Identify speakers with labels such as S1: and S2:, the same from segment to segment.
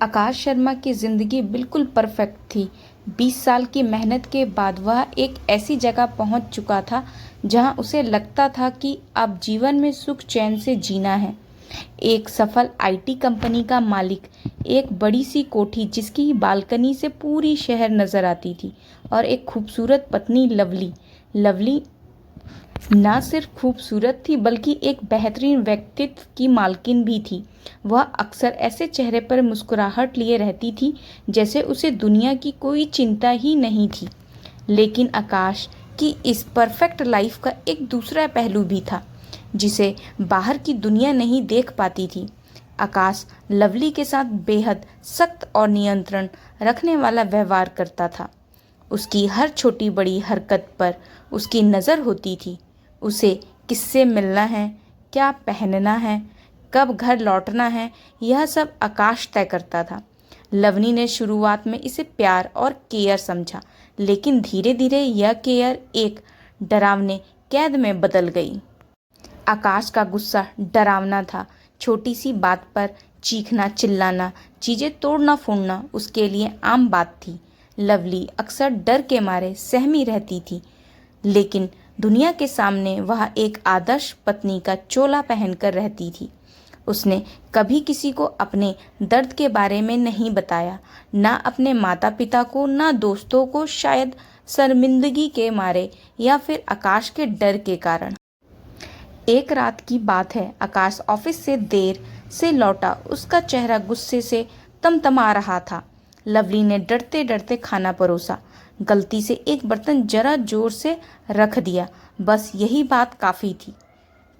S1: आकाश शर्मा की ज़िंदगी बिल्कुल परफेक्ट थी। 20 साल की मेहनत के बाद वह एक ऐसी जगह पहुंच चुका था जहां उसे लगता था कि अब जीवन में सुख चैन से जीना है। एक सफल आईटी कंपनी का मालिक, एक बड़ी सी कोठी जिसकी बालकनी से पूरी शहर नजर आती थी, और एक खूबसूरत पत्नी लवली। लवली ना सिर्फ खूबसूरत थी बल्कि एक बेहतरीन व्यक्तित्व की मालकिन भी थी। वह अक्सर ऐसे चेहरे पर मुस्कुराहट लिए रहती थी जैसे उसे दुनिया की कोई चिंता ही नहीं थी। लेकिन आकाश की इस परफेक्ट लाइफ का एक दूसरा पहलू भी था जिसे बाहर की दुनिया नहीं देख पाती थी। आकाश लवली के साथ बेहद सख्त और नियंत्रण रखने वाला व्यवहार करता था। उसकी हर छोटी बड़ी हरकत पर उसकी नज़र होती थी। उसे किससे मिलना है, क्या पहनना है, कब घर लौटना है, यह सब आकाश तय करता था। लवनी ने शुरुआत में इसे प्यार और केयर समझा, लेकिन धीरे धीरे यह केयर एक डरावने कैद में बदल गई। आकाश का गुस्सा डरावना था। छोटी सी बात पर चीखना, चिल्लाना, चीज़ें तोड़ना फोड़ना उसके लिए आम बात थी। लवली अक्सर डर के मारे सहमी रहती थी, लेकिन दुनिया के सामने वह एक आदर्श पत्नी का चोला पहनकर रहती थी। उसने कभी किसी को अपने दर्द के बारे में नहीं बताया, ना अपने माता पिता को, ना दोस्तों को, शायद शर्मिंदगी के मारे या फिर आकाश के डर के कारण। एक रात की बात है, आकाश ऑफिस से देर से लौटा। उसका चेहरा गुस्से से तमतमा रहा था। लवली ने डरते डरते खाना परोसा। गलती से एक बर्तन जरा जोर से रख दिया, बस यही बात काफ़ी थी।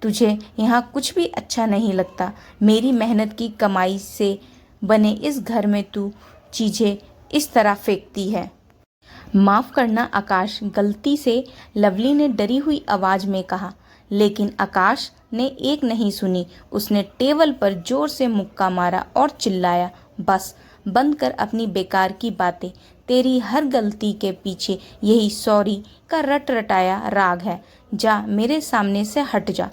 S1: तुझे यहाँ कुछ भी अच्छा नहीं लगता। मेरी मेहनत की कमाई से बने इस घर में तू चीज़ें इस तरह फेंकती है। माफ़ करना आकाश, गलती से, लवली ने डरी हुई आवाज़ में कहा। लेकिन आकाश ने एक नहीं सुनी। उसने टेबल पर जोर से मुक्का मारा और चिल्लाया, बस बंद कर अपनी बेकार की बातें। तेरी हर गलती के पीछे यही सॉरी का रट रटाया राग है। जा, मेरे सामने से हट जा।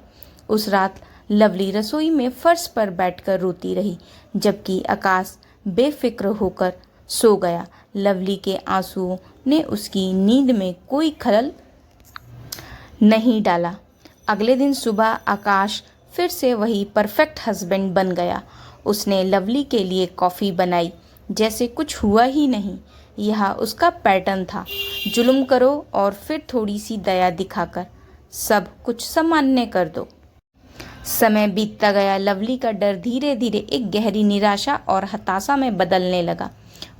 S1: उस रात लवली रसोई में फर्श पर बैठकर रोती रही, जबकि आकाश बेफिक्र होकर सो गया। लवली के आंसुओं ने उसकी नींद में कोई खलल नहीं डाला। अगले दिन सुबह आकाश फिर से वही परफेक्ट हस्बैंड बन गया। उसने लवली के लिए कॉफ़ी बनाई जैसे कुछ हुआ ही नहीं। यह उसका पैटर्न था, जुल्म करो और फिर थोड़ी सी दया दिखाकर सब कुछ सामान्य कर दो। समय बीतता गया। लवली का डर धीरे धीरे एक गहरी निराशा और हताशा में बदलने लगा।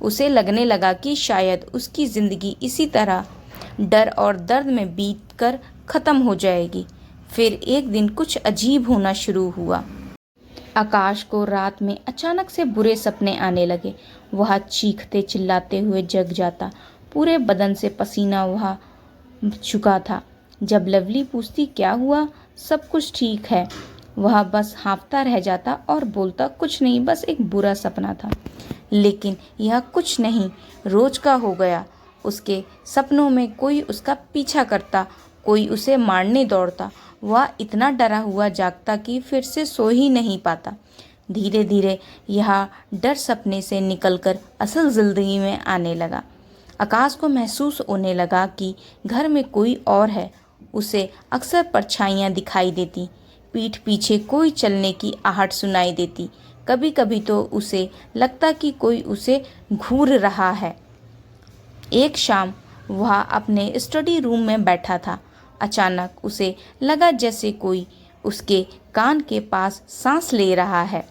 S1: उसे लगने लगा कि शायद उसकी ज़िंदगी इसी तरह डर और दर्द में बीतकर ख़त्म हो जाएगी। फिर एक दिन कुछ अजीब होना शुरू हुआ। आकाश को रात में अचानक से बुरे सपने आने लगे। वह चीखते चिल्लाते हुए जग जाता। पूरे बदन से पसीना वहा चुका था। जब लवली पूछती क्या हुआ, सब कुछ ठीक है, वह बस हाँफता रह जाता और बोलता कुछ नहीं, बस एक बुरा सपना था। लेकिन यह कुछ नहीं रोज का हो गया। उसके सपनों में कोई उसका पीछा करता, कोई उसे मारने दौड़ता। वह इतना डरा हुआ जागता कि फिर से सो ही नहीं पाता। धीरे धीरे यह डर सपने से निकलकर असल जिंदगी में आने लगा। आकाश को महसूस होने लगा कि घर में कोई और है। उसे अक्सर परछाइयाँ दिखाई देती, पीठ पीछे कोई चलने की आहट सुनाई देती। कभी कभी तो उसे लगता कि कोई उसे घूर रहा है। एक शाम वह अपने स्टडी रूम में बैठा था। अचानक उसे लगा जैसे कोई उसके कान के पास सांस ले रहा है,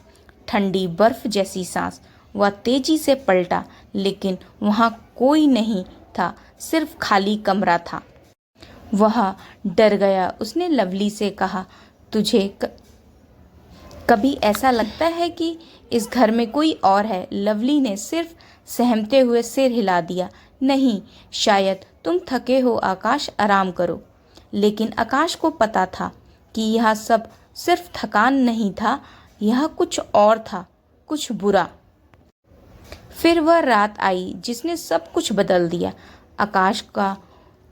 S1: ठंडी बर्फ जैसी सांस। वह तेजी से पलटा, लेकिन वहाँ कोई नहीं था, सिर्फ खाली कमरा था। वह डर गया। उसने लवली से कहा, तुझे कभी ऐसा लगता है कि इस घर में कोई और है? लवली ने सिर्फ सहमते हुए सिर हिला दिया। नहीं, शायद तुम थके हो आकाश, आराम करो। लेकिन आकाश को पता था कि यह सब सिर्फ थकान नहीं था, यह कुछ और था, कुछ बुरा। फिर वह रात आई जिसने सब कुछ बदल दिया। आकाश का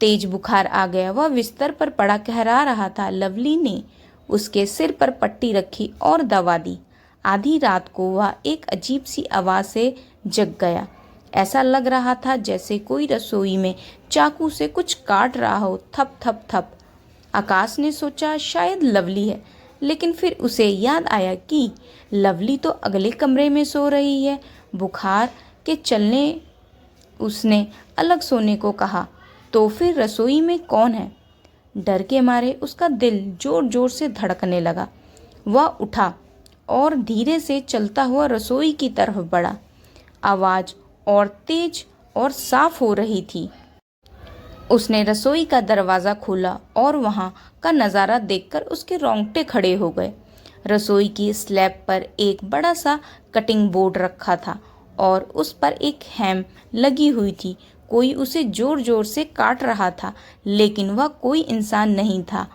S1: तेज बुखार आ गया। वह बिस्तर पर पड़ा कहरा रहा था। लवली ने उसके सिर पर पट्टी रखी और दवा दी। आधी रात को वह एक अजीब सी आवाज़ से जग गया। ऐसा लग रहा था जैसे कोई रसोई में चाकू से कुछ काट रहा हो। थप थप थप। आकाश ने सोचा शायद लवली है, लेकिन फिर उसे याद आया कि लवली तो अगले कमरे में सो रही है। बुखार के चलने उसने अलग सोने को कहा। तो फिर रसोई में कौन है? डर के मारे उसका दिल जोर जोर से धड़कने लगा। वह उठा और धीरे से चलता हुआ रसोई की तरफ बढ़ा। आवाज़ और तेज और साफ हो रही थी। उसने रसोई का दरवाज़ा खोला और वहाँ का नज़ारा देखकर उसके रोंगटे खड़े हो गए। रसोई की स्लैब पर एक बड़ा सा कटिंग बोर्ड रखा था और उस पर एक हैम लगी हुई थी। कोई उसे जोर जोर से काट रहा था, लेकिन वह कोई इंसान नहीं था।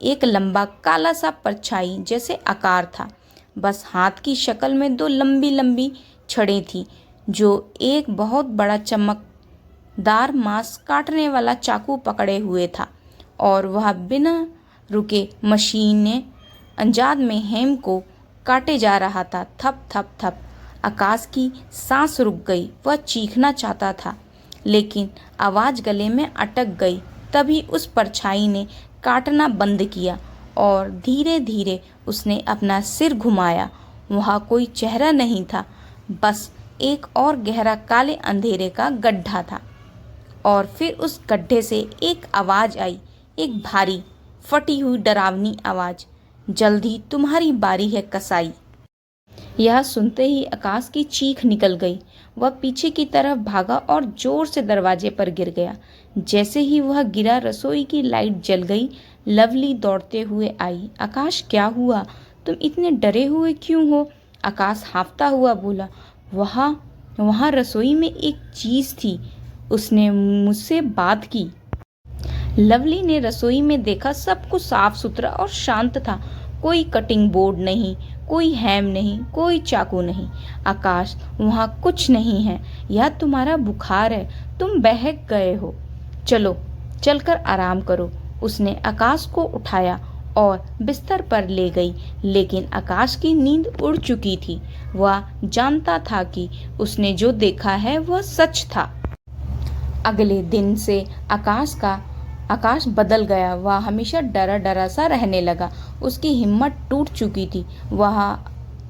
S1: एक लंबा काला सा परछाई जैसे आकार था। बस हाथ की शक्ल में दो लंबी लंबी छड़ें थी, जो एक बहुत बड़ा चमकदार मांस काटने वाला चाकू पकड़े हुए था, और वह बिना रुके मशीन अंजाद में हेम को काटे जा रहा था। थप थप थप। आकाश की सांस रुक गई। वह चीखना चाहता था, लेकिन आवाज़ गले में अटक गई। तभी उस परछाई ने काटना बंद किया और धीरे धीरे उसने अपना सिर घुमाया। वहाँ कोई चेहरा नहीं था, बस एक और गहरा काले अंधेरे का गड्ढा था। और फिर उस गड्ढे से एक आवाज़ आई, एक भारी फटी हुई डरावनी आवाज़, जल्दी तुम्हारी बारी है कसाई। यह सुनते ही आकाश की चीख निकल गई। वह पीछे की तरफ भागा और जोर से दरवाजे पर गिर गया। जैसे ही वह गिरा, रसोई की लाइट जल गई। लवली दौड़ते हुए आई। आकाश, क्या हुआ? तुम इतने डरे हुए क्यों हो? आकाश हाँफता हुआ बोला, वहाँ वहाँ रसोई में एक चीज़ थी, उसने मुझसे बात की। लवली ने रसोई में देखा। सब कुछ साफ सुथरा और शांत था। कोई कटिंग बोर्ड नहीं, कोई हैम नहीं, कोई चाकू नहीं। आकाश, वहाँ कुछ नहीं है। यह तुम्हारा बुखार है, तुम बहक गए हो। चलो चलकर आराम करो। उसने आकाश को उठाया और बिस्तर पर ले गई, लेकिन आकाश की नींद उड़ चुकी थी। वह जानता था कि उसने जो देखा है वह सच था। अगले दिन से आकाश बदल गया। वह हमेशा डरा डरा सा रहने लगा। उसकी हिम्मत टूट चुकी थी। वह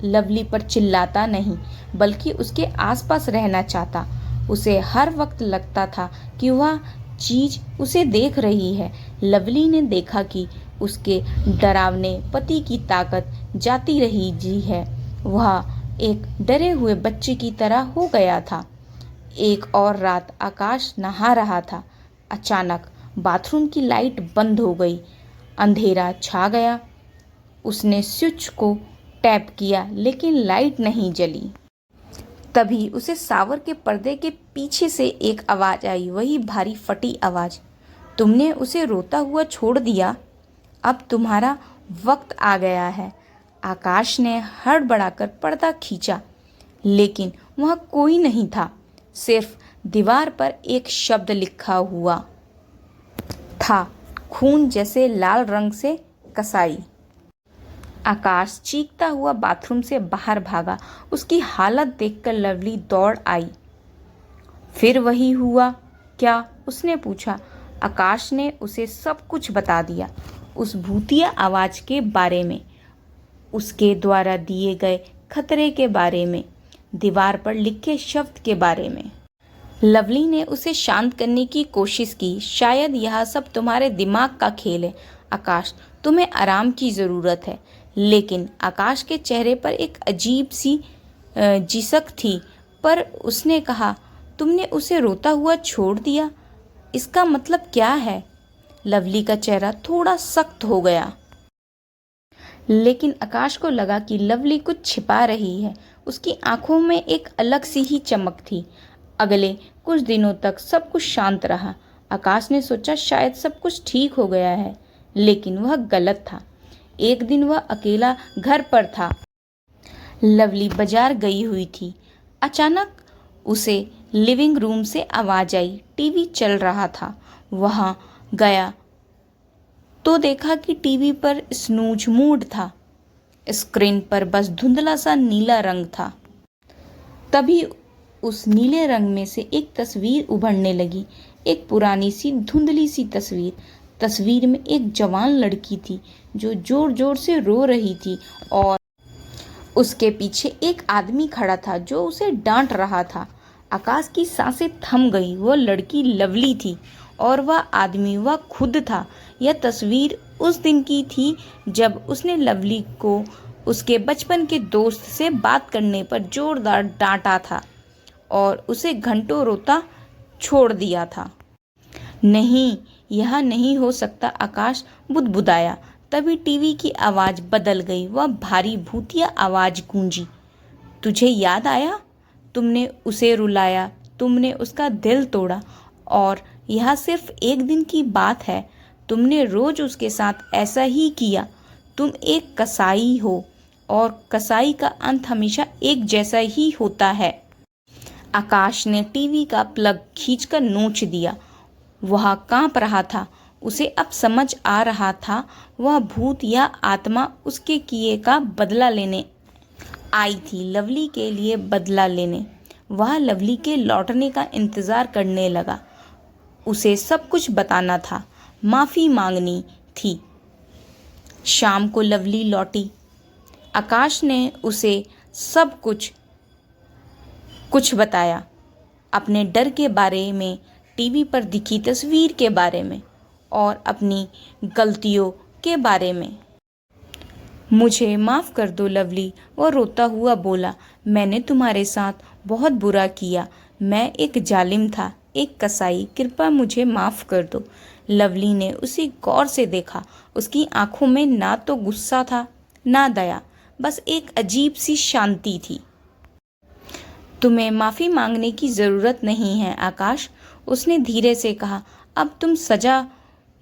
S1: लवली पर चिल्लाता नहीं, बल्कि उसके आसपास रहना चाहता। उसे हर वक्त लगता था कि वह चीज़ उसे देख रही है। लवली ने देखा कि उसके डरावने पति की ताकत जाती रही जी है। वह एक डरे हुए बच्चे की तरह हो गया था। एक और रात आकाश नहा रहा था। अचानक बाथरूम की लाइट बंद हो गई। अंधेरा छा गया। उसने स्विच को टैप किया, लेकिन लाइट नहीं जली। तभी उसे शावर के पर्दे के पीछे से एक आवाज़ आई, वही भारी फटी आवाज़, तुमने उसे रोता हुआ छोड़ दिया, अब तुम्हारा वक्त आ गया है। आकाश ने हड़बड़ाकर पर्दा खींचा, लेकिन वहाँ कोई नहीं था। सिर्फ दीवार पर एक शब्द लिखा हुआ था, खून जैसे लाल रंग से कसाई। आकाश चीखता हुआ बाथरूम से बाहर भागा। उसकी हालत देखकर लवली दौड़ आई। फिर वही हुआ क्या? उसने पूछा। आकाश ने उसे सब कुछ बता दिया, उस भूतिया आवाज़ के बारे में, उसके द्वारा दिए गए खतरे के बारे में, दीवार पर लिखे शब्द के बारे में। लवली ने उसे शांत करने की कोशिश की। शायद यह सब तुम्हारे दिमाग का खेल है आकाश, तुम्हें आराम की ज़रूरत है। लेकिन आकाश के चेहरे पर एक अजीब सी झिझक थी। पर उसने कहा, तुमने उसे रोता हुआ छोड़ दिया, इसका मतलब क्या है? लवली का चेहरा थोड़ा सख्त हो गया। लेकिन आकाश को लगा कि लवली कुछ छिपा रही है। उसकी आंखों में एक अलग सी ही चमक थी। अगले कुछ दिनों तक सब कुछ शांत रहा। आकाश ने सोचा शायद सब कुछ ठीक हो गया है, लेकिन वह गलत था। एक दिन वह अकेला घर पर था। लवली बाजार गई हुई थी। अचानक उसे लिविंग रूम से आवाज़ आई। टीवी चल रहा था। वहाँ गया तो देखा कि टीवी पर स्नूज मूड था। स्क्रीन पर बस धुंधला सा नीला रंग था। तभी उस नीले रंग में से एक तस्वीर उभरने लगी, एक पुरानी सी धुंधली सी तस्वीर। तस्वीर में एक जवान लड़की थी जो जोर जोर से रो रही थी और उसके पीछे एक आदमी खड़ा था जो उसे डांट रहा था। आकाश की सांसें थम गई। वो लड़की लवली थी और वह आदमी वह खुद था। यह तस्वीर उस दिन की थी जब उसने लवली को उसके बचपन के दोस्त से बात करने पर जोरदार डांटा था और उसे घंटों रोता छोड़ दिया था। नहीं, यह नहीं हो सकता, आकाश बुदबुदाया। तभी टीवी की आवाज़ बदल गई। वह भारी भूतिया आवाज़ गूंजी। तुझे याद आया? तुमने उसे रुलाया, तुमने उसका दिल तोड़ा और यह सिर्फ एक दिन की बात है। तुमने रोज उसके साथ ऐसा ही किया। तुम एक कसाई हो और कसाई का अंत हमेशा एक जैसा ही होता है। आकाश ने टीवी का प्लग खींचकर नोच दिया। वह कांप रहा था। उसे अब समझ आ रहा था, वह भूत या आत्मा उसके किए का बदला लेने आई थी, लवली के लिए बदला लेने। वह लवली के लौटने का इंतज़ार करने लगा। उसे सब कुछ बताना था, माफ़ी मांगनी थी। शाम को लवली लौटी। आकाश ने उसे सब कुछ बताया, अपने डर के बारे में, टीवी पर दिखी तस्वीर के बारे में और अपनी गलतियों के बारे में। मुझे माफ़ कर दो लवली, वो रोता हुआ बोला। मैंने तुम्हारे साथ बहुत बुरा किया। मैं एक जालिम था, एक कसाई। कृपया मुझे माफ़ कर दो। लवली ने उसे गौर से देखा। उसकी आंखों में ना तो गुस्सा था ना दया, बस एक अजीब सी शांति थी। तुम्हें माफ़ी मांगने की ज़रूरत नहीं है आकाश, उसने धीरे से कहा। अब तुम सज़ा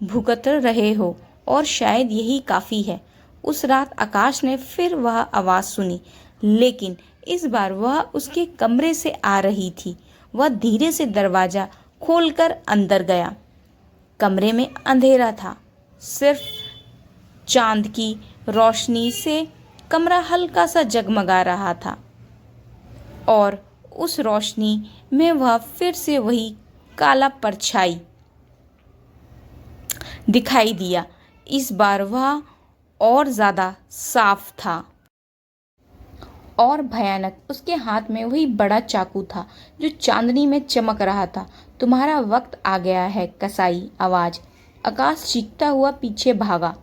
S1: भुगत रहे हो और शायद यही काफ़ी है। उस रात आकाश ने फिर वह आवाज़ सुनी, लेकिन इस बार वह उसके कमरे से आ रही थी। वह धीरे से दरवाज़ा खोलकर अंदर गया। कमरे में अंधेरा था, सिर्फ चांद की रोशनी से कमरा हल्का सा जगमगा रहा था और उस रोशनी में वह फिर से वही काला परछाई दिखाई दिया। इस बार वह और ज़्यादा साफ था और भयानक। उसके हाथ में वही बड़ा चाकू था जो चांदनी में चमक रहा था। तुम्हारा वक्त आ गया है कसाई, आवाज़। आकाश चीखता हुआ पीछे भागा,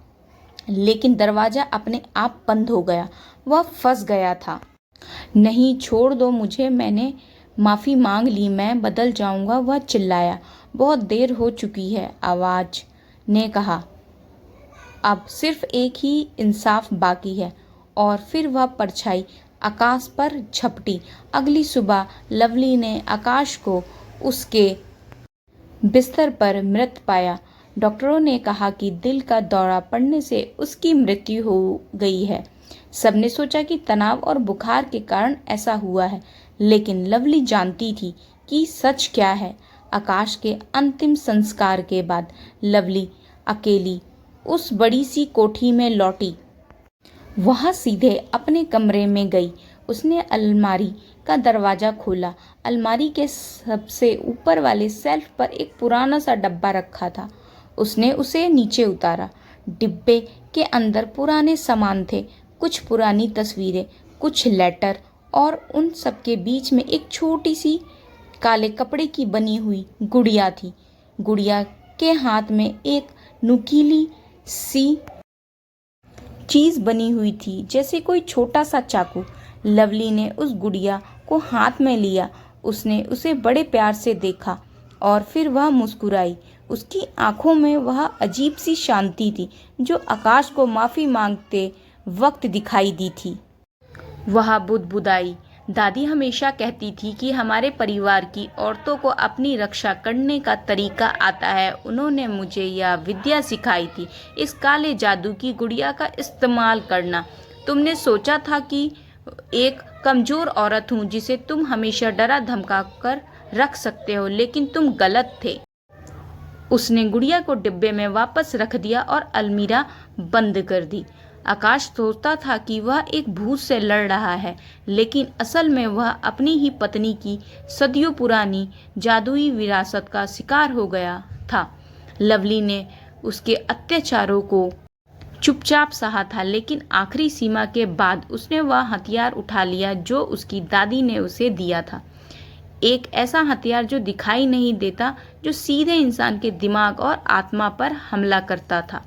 S1: लेकिन दरवाज़ा अपने आप बंद हो गया। वह फंस गया था। नहीं, छोड़ दो मुझे, मैंने माफ़ी मांग ली, मैं बदल जाऊंगा, वह चिल्लाया। बहुत देर हो चुकी है, आवाज़ ने कहा। अब सिर्फ एक ही इंसाफ बाकी है। और फिर वह परछाई आकाश पर झपटी। अगली सुबह लवली ने आकाश को उसके बिस्तर पर मृत पाया। डॉक्टरों ने कहा कि दिल का दौरा पड़ने से उसकी मृत्यु हो गई है। सबने सोचा कि तनाव और बुखार के कारण ऐसा हुआ है, लेकिन लवली जानती थी कि सच क्या है। आकाश के अंतिम संस्कार के बाद लवली अकेली उस बड़ी सी कोठी में लौटी। वह सीधे अपने कमरे में गई। उसने अलमारी का दरवाज़ा खोला। अलमारी के सबसे ऊपर वाले शेल्फ पर एक पुराना सा डब्बा रखा था। उसने उसे नीचे उतारा। डिब्बे के अंदर पुराने सामान थे, कुछ पुरानी तस्वीरें, कुछ लेटर और उन सब के बीच में एक छोटी सी काले कपड़े की बनी हुई गुड़िया थी। गुड़िया के हाथ में एक नुकीली सी चीज़ बनी हुई थी, जैसे कोई छोटा सा चाकू। लवली ने उस गुड़िया को हाथ में लिया। उसने उसे बड़े प्यार से देखा और फिर वह मुस्कुराई। उसकी आंखों में वह अजीब सी शांति थी जो आकाश को माफ़ी मांगते वक्त दिखाई दी थी। वह बुदबुदाई। दादी हमेशा कहती थी कि हमारे परिवार की औरतों को अपनी रक्षा करने का तरीका आता है। उन्होंने मुझे यह विद्या सिखाई थी, इस काले जादू की गुड़िया का इस्तेमाल करना। तुमने सोचा था कि एक कमज़ोर औरत हूँ जिसे तुम हमेशा डरा धमका कर रख सकते हो, लेकिन तुम गलत थे। उसने गुड़िया को डिब्बे में वापस रख दिया और अलमीरा बंद कर दी। आकाश सोचता था कि वह एक भूत से लड़ रहा है, लेकिन असल में वह अपनी ही पत्नी की सदियों पुरानी जादुई विरासत का शिकार हो गया था। लवली ने उसके अत्याचारों को चुपचाप सहा था, लेकिन आखिरी सीमा के बाद उसने वह हथियार उठा लिया जो उसकी दादी ने उसे दिया था। एक ऐसा हथियार जो दिखाई नहीं देता, जो सीधे इंसान के दिमाग और आत्मा पर हमला करता था,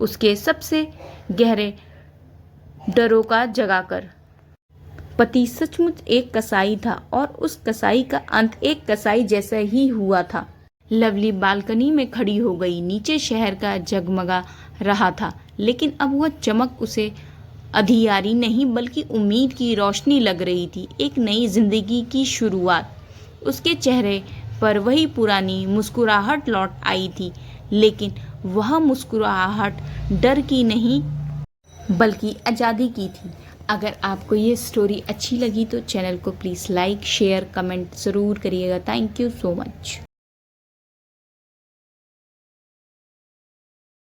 S1: उसके सबसे गहरे डरों का जगाकर। पति सचमुच एक कसाई था और उस कसाई का अंत एक कसाई जैसा ही हुआ था। लवली बालकनी में खड़ी हो गई। नीचे शहर का जगमगा रहा था, लेकिन अब वह चमक उसे अंधियारी नहीं बल्कि उम्मीद की रोशनी लग रही थी, एक नई जिंदगी की शुरुआत। उसके चेहरे पर वही पुरानी मुस्कुराहट लौट आई थी, लेकिन वह मुस्कुराहट डर की नहीं बल्कि आज़ादी की थी। अगर आपको ये स्टोरी अच्छी लगी तो चैनल को प्लीज़ लाइक, शेयर, कमेंट ज़रूर करिएगा। Thank you so much.